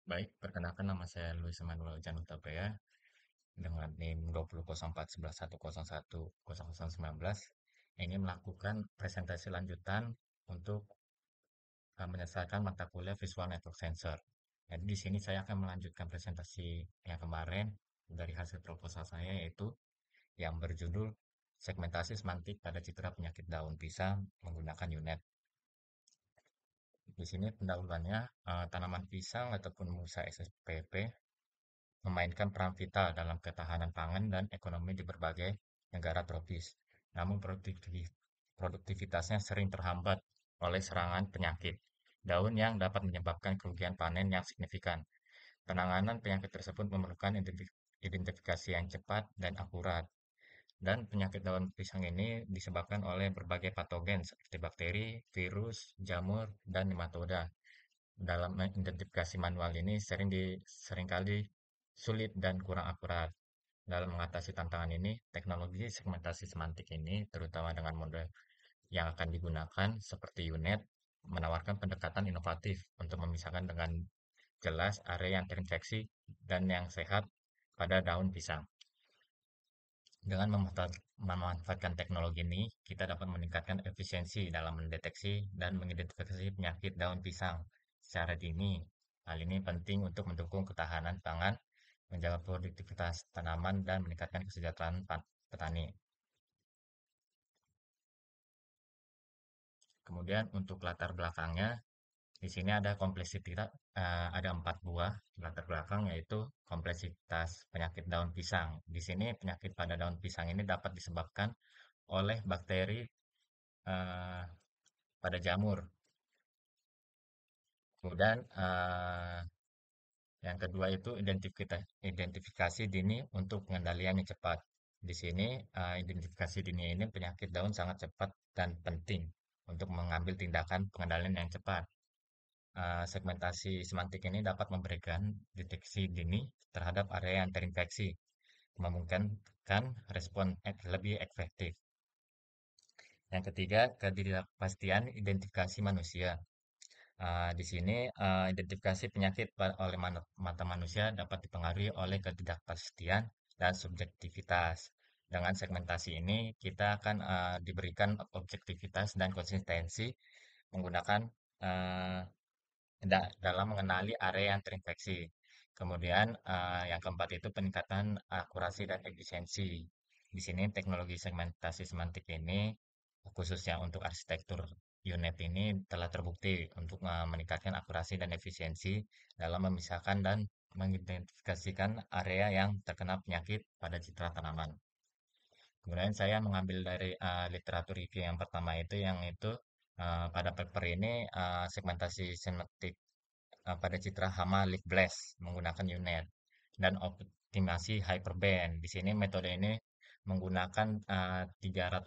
Baik, perkenalkan nama saya Luis Emanuel Janutapea dengan NIM 20.04.11.101.0019 ingin melakukan presentasi lanjutan untuk menyelesaikan mata kuliah Visual Network Sensor. Jadi di sini saya akan melanjutkan presentasi yang kemarin dari hasil proposal saya yaitu yang berjudul segmentasi semantik pada citra penyakit daun pisang menggunakan UNET. Di sini pendahuluannya tanaman pisang ataupun Musa SSPP memainkan peran vital dalam ketahanan pangan dan ekonomi di berbagai negara tropis. Namun produktivitasnya sering terhambat oleh serangan penyakit daun yang dapat menyebabkan kerugian panen yang signifikan. Penanganan penyakit tersebut memerlukan identifikasi yang cepat dan akurat. Dan penyakit daun pisang ini disebabkan oleh berbagai patogen seperti bakteri, virus, jamur, dan nematoda. Dalam mengidentifikasi manual ini seringkali sulit dan kurang akurat. Dalam mengatasi tantangan ini, teknologi segmentasi semantik ini, terutama dengan model yang akan digunakan seperti UNET, menawarkan pendekatan inovatif untuk memisahkan dengan jelas area yang terinfeksi dan yang sehat pada daun pisang. Dengan memanfaatkan teknologi ini, kita dapat meningkatkan efisiensi dalam mendeteksi dan mengidentifikasi penyakit daun pisang secara dini. Hal ini penting untuk mendukung ketahanan pangan, menjaga produktivitas tanaman, dan meningkatkan kesejahteraan petani. Kemudian untuk latar belakangnya, di sini ada kompleksitas, ada 4 buah latar belakang yaitu kompleksitas penyakit daun pisang. Di sini penyakit pada daun pisang ini dapat disebabkan oleh bakteri eh, pada jamur. Kemudian yang kedua itu identifikasi dini untuk pengendalian yang cepat. Di sini identifikasi dini ini penyakit daun sangat cepat dan penting untuk mengambil tindakan pengendalian yang cepat. Segmentasi semantik ini dapat memberikan deteksi dini terhadap area yang terinfeksi, memungkinkan respon lebih efektif. Yang ketiga, ketidakpastian identifikasi manusia. Di sini identifikasi penyakit oleh mata manusia dapat dipengaruhi oleh ketidakpastian dan subjektivitas. Dengan segmentasi ini, kita akan diberikan objektivitas dan konsistensi menggunakan eh, dalam mengenali area yang terinfeksi. Kemudian yang keempat itu peningkatan akurasi dan efisiensi. Di sini teknologi segmentasi semantik ini khususnya untuk arsitektur unit ini telah terbukti untuk meningkatkan akurasi dan efisiensi dalam memisahkan dan mengidentifikasikan area yang terkena penyakit pada citra tanaman. Kemudian saya mengambil dari literatur review yang pertama itu pada paper ini segmentasi semiotik pada citra hama leaf blast menggunakan UNET dan optimasi hyperband. Di sini metode ini menggunakan 300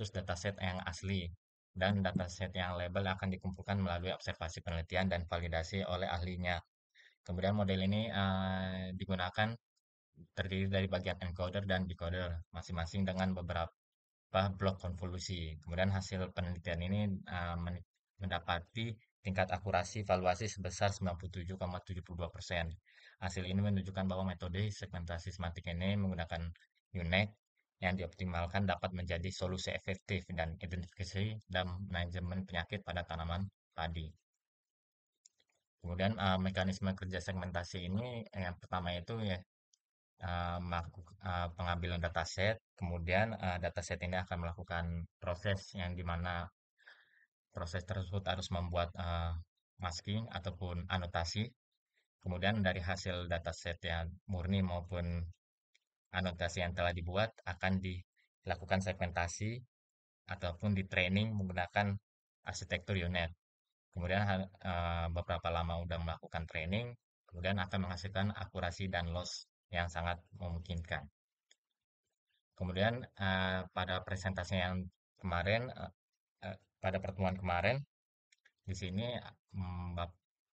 dataset yang asli dan dataset yang label akan dikumpulkan melalui observasi penelitian dan validasi oleh ahlinya. Kemudian model ini digunakan terdiri dari bagian encoder dan decoder masing-masing dengan beberapa blok konvolusi. Kemudian hasil penelitian ini mendapati tingkat akurasi valuasi sebesar 97,72%. Hasil ini menunjukkan bahwa metode segmentasi semantik ini menggunakan UNEC yang dioptimalkan dapat menjadi solusi efektif dan identifikasi dan manajemen penyakit pada tanaman padi. Kemudian mekanisme kerja segmentasi ini yang pertama itu ya pengambilan dataset, kemudian dataset ini akan melakukan proses yang dimana proses tersebut harus membuat masking ataupun anotasi. Kemudian dari hasil dataset yang murni maupun anotasi yang telah dibuat akan dilakukan segmentasi ataupun di training menggunakan arsitektur UNET. Kemudian beberapa lama udah melakukan training, kemudian akan menghasilkan akurasi dan loss yang sangat memungkinkan. Kemudian pada presentasi yang kemarin, pada pertemuan kemarin, di sini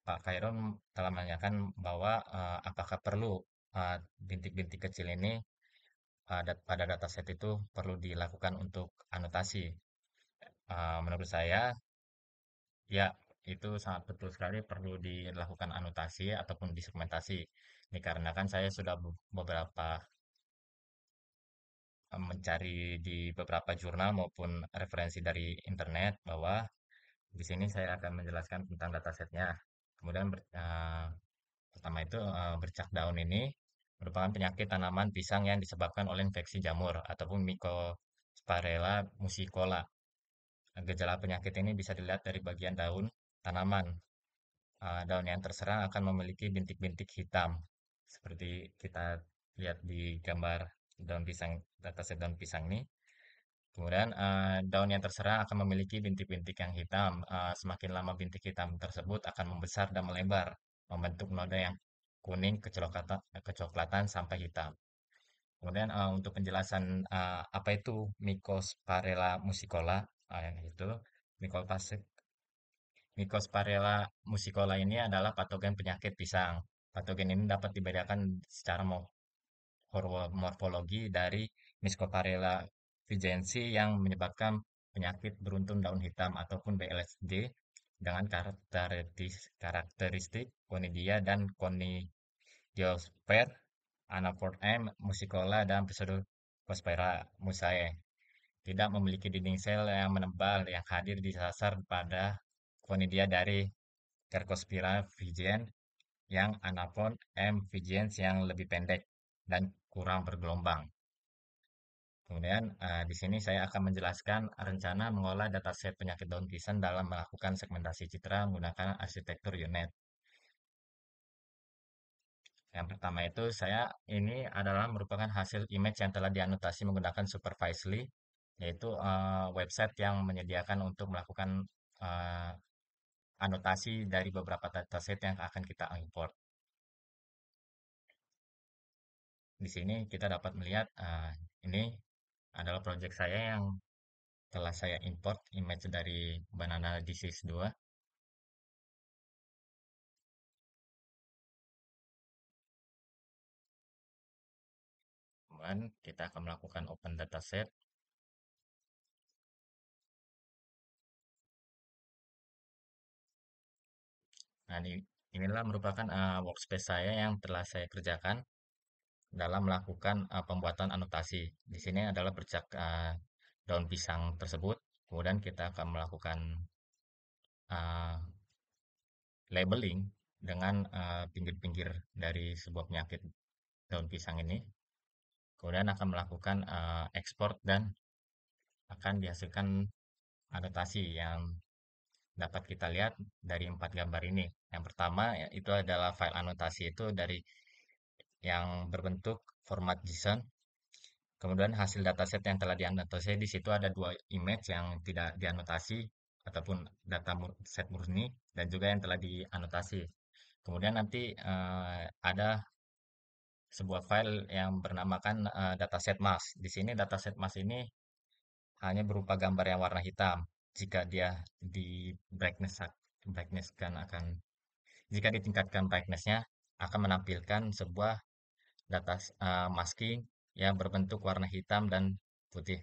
Pak Khairun telah menanyakan bahwa apakah perlu bintik-bintik kecil ini pada dataset itu perlu dilakukan untuk anotasi. Menurut saya, ya itu sangat betul sekali perlu dilakukan anotasi ataupun disegmentasi. Dikarenakan saya sudah beberapa mencari di beberapa jurnal maupun referensi dari internet bahwa di sini saya akan menjelaskan tentang datasetnya. Kemudian pertama itu bercak daun ini merupakan penyakit tanaman pisang yang disebabkan oleh infeksi jamur ataupun Mycosphaerella musicola. Gejala penyakit ini bisa dilihat dari bagian daun tanaman. Daun yang terserang akan memiliki bintik-bintik hitam, seperti kita lihat di gambar daun pisang, dataset daun pisang ini. Kemudian daun yang terserang akan memiliki bintik-bintik yang hitam. Semakin lama bintik hitam tersebut akan membesar dan melebar, membentuk noda yang kuning, kecoklatan sampai hitam. Kemudian untuk penjelasan apa itu Mycosphaerella musicola, yang itu Mycoplasma Mycosphaerella musicola ini adalah patogen penyakit pisang. Patogen ini dapat dibedakan secara morfologi dari Mycopharella vigensi yang menyebabkan penyakit beruntun daun hitam ataupun BLSD dengan karakteristik conidia dan conidiosphere, anaport M, musicola, dan Pseudosphaera musae. Tidak memiliki dinding sel yang menebal yang hadir di sasar pada conidia dari Cercospira vigens yang anapon M vigens yang lebih pendek dan kurang bergelombang. Kemudian di sini saya akan menjelaskan rencana mengolah dataset penyakit daun pisang dalam melakukan segmentasi citra menggunakan arsitektur UNet. Yang pertama itu ini adalah merupakan hasil image yang telah dianotasi menggunakan Supervisely, yaitu website yang menyediakan untuk melakukan eh, anotasi dari beberapa dataset yang akan kita import. Di sini kita dapat melihat ini adalah project saya yang telah saya import image dari Banana Disease 2. Kemudian kita akan melakukan open dataset. Nah, inilah merupakan workspace saya yang telah saya kerjakan dalam melakukan pembuatan anotasi. Di sini adalah bercak daun pisang tersebut. Kemudian kita akan melakukan uh, labeling dengan pinggir-pinggir dari sebuah penyakit daun pisang ini. Kemudian akan melakukan ekspor dan akan dihasilkan anotasi yang dapat kita lihat dari 4 gambar ini. Yang pertama itu adalah file anotasi itu dari yang berbentuk format JSON. Kemudian hasil dataset yang telah dianotasi di situ ada 2 image yang tidak dianotasi ataupun data set murni dan juga yang telah dianotasi. Kemudian nanti ada sebuah file yang bernamakan dataset mask. Di sini dataset mask ini hanya berupa gambar yang warna hitam. Jika dia di brightness kan akan jika ditingkatkan brightnessnya akan menampilkan sebuah data masking yang berbentuk warna hitam dan putih.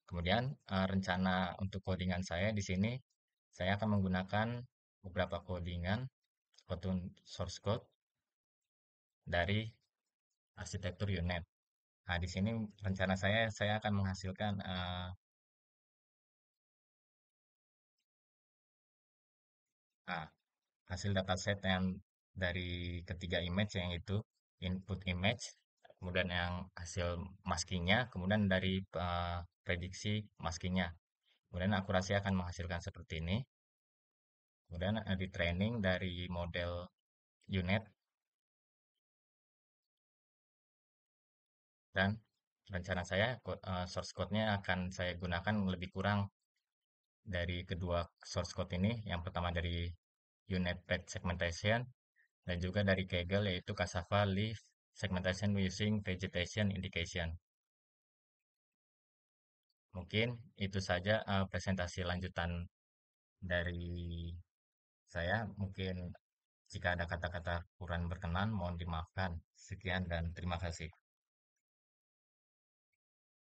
Kemudian rencana untuk codingan saya di sini saya akan menggunakan beberapa codingan ataupun source code dari arsitektur UNet. Nah, di sini rencana saya akan menghasilkan ah, hasil dataset yang dari ketiga image yang itu input image, kemudian yang hasil maskingnya, kemudian dari prediksi maskingnya. Kemudian akurasi akan menghasilkan seperti ini. Kemudian di training dari model UNet dan rencana saya source code-nya akan saya gunakan lebih kurang dari kedua source code ini. Yang pertama dari UNet Page Segmentation dan juga dari Kaggle yaitu Cassava Leaf Segmentation using Vegetation Indication. Mungkin itu saja presentasi lanjutan dari saya. Mungkin jika ada kata-kata kurang berkenan, mohon dimaafkan. Sekian dan terima kasih.